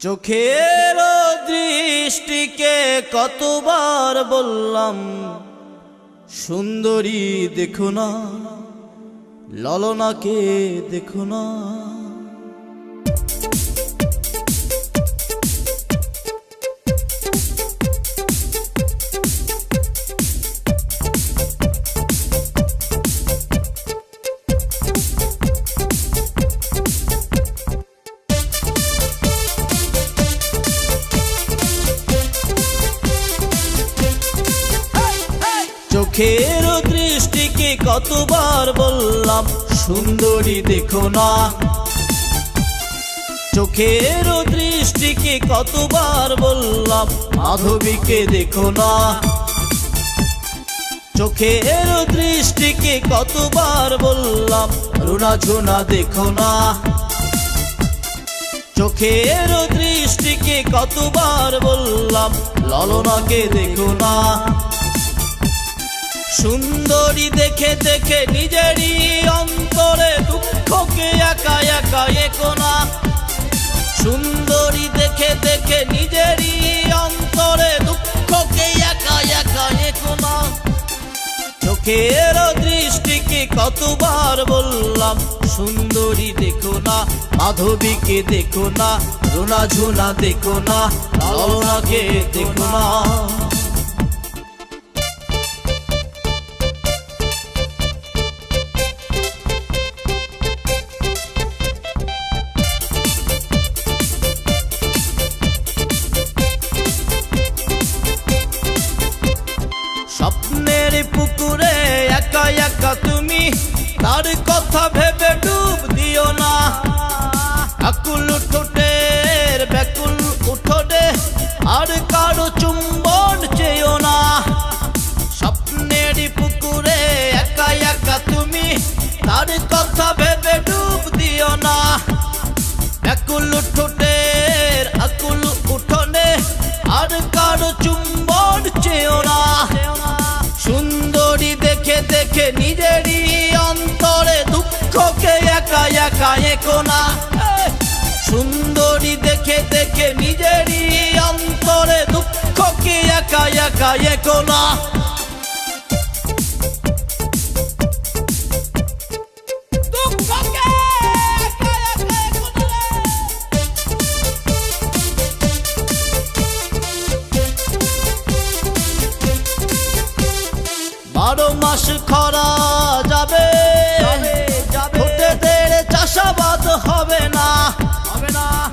চোখের দৃষ্টিকে কতবার বললাম সুন্দরী দেখো না, ললনাকে দেখো না। চোখের দৃষ্টিকে কতবার বললাম সুন্দরী দেখো না, চোখের দৃষ্টিকে কতবার বললাম মাধবীকে দেখো না, চোখের দৃষ্টিকে কতবার বললাম রুনা ঝুনা দেখো না, চোখের দৃষ্টিকে কতবার বললাম ললনাকে দেখো না। সুন্দরী দেখে দেখে নিজেরই অন্তরে দুঃখকে একা একা একো না, সুন্দরী দেখে দেখে নিজেরই অন্তরে দুঃখকে একা একা একো না। চোখের দৃষ্টিকে কতবার বললাম সুন্দরী দেখো না, মাধবীকে দেখো না, রুনা ঝুনা দেখো না, ললনাকে দেখো না। স্বপ্নের পুকুরে একা একা তুমি, তার কথা ভেবে ডুব দিও না, আকুল ঠোঁটের ব্যাকুল উঠোনে আর কারো চুম্বন চেয়েও না। স্বপ্নের পুকুরে একা একা তুমি, তার কথা ভেবে ডুব দিও না, ব্যাকুল ঠোঁটের আকুল উঠোনে আর কারো চুম্বন চেয়েও না। সুন্দরী দেখে দেখে নিজেরই অন্তরে দুঃখকে একা একা একো না, সুন্দরী দেখে দেখে নিজেরই অন্তরে দুঃখকে একা একা একো না। বারো মাস খরা যাবে, ঠোঁটেদের চাষাবাদ হবে না,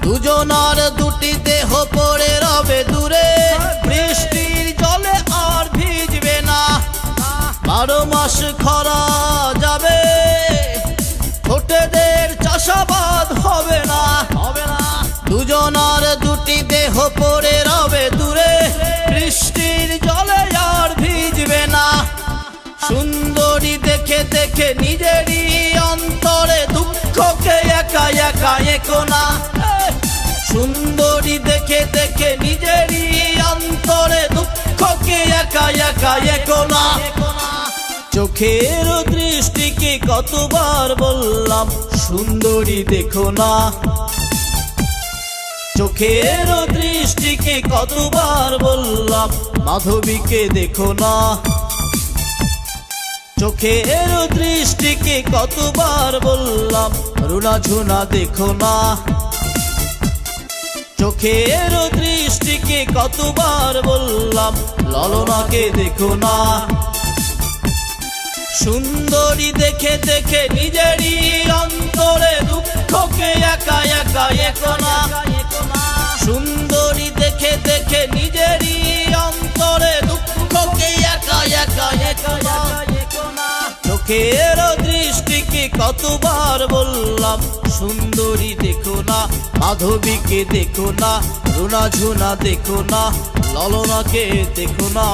দুজনার দুটি দেহ পড়ে রবে দূরে, বৃষ্টির জলে আর ভিজবে না। বারো মাস খরা যাবে, ঠোঁটেদের চাষাবাদ হবে না, দুজনার দুটি দেহ পড়ে রবে দূরে, বৃষ্টির জলে আর ভিজবে না। সুন্দরী দেখে দেখে নিজেরই অন্তরে দুঃখকে একা একা একো না, সুন্দরী দেখে দেখে নিজেরই অন্তরে দুঃখকে একা একা একো না। চোখের দৃষ্টিকে কতবার বললাম সুন্দরী দেখো না, চোখের দৃষ্টিকে কতবার বললাম মাধবীকে দেখো না, চোখের দৃষ্টিকে কতবার বললাম রুনা ঝুনা দেখো না, চোখের দৃষ্টিকে কতবার বললাম ললনাকে দেখো না। সুন্দরী দেখে দেখে নিজেরই অন্তরে দুঃখকে একা একা একো না, সুন্দরী দেখে দেখে নিজেরই অন্তরে দুঃখকে একা একা একো না। চোখের দৃষ্টিকে কতবার বললাম সুন্দরী দেখো না, মাধবীকে দেখো না, রুনা ঝুনা দেখো না, ললনাকে দেখো না।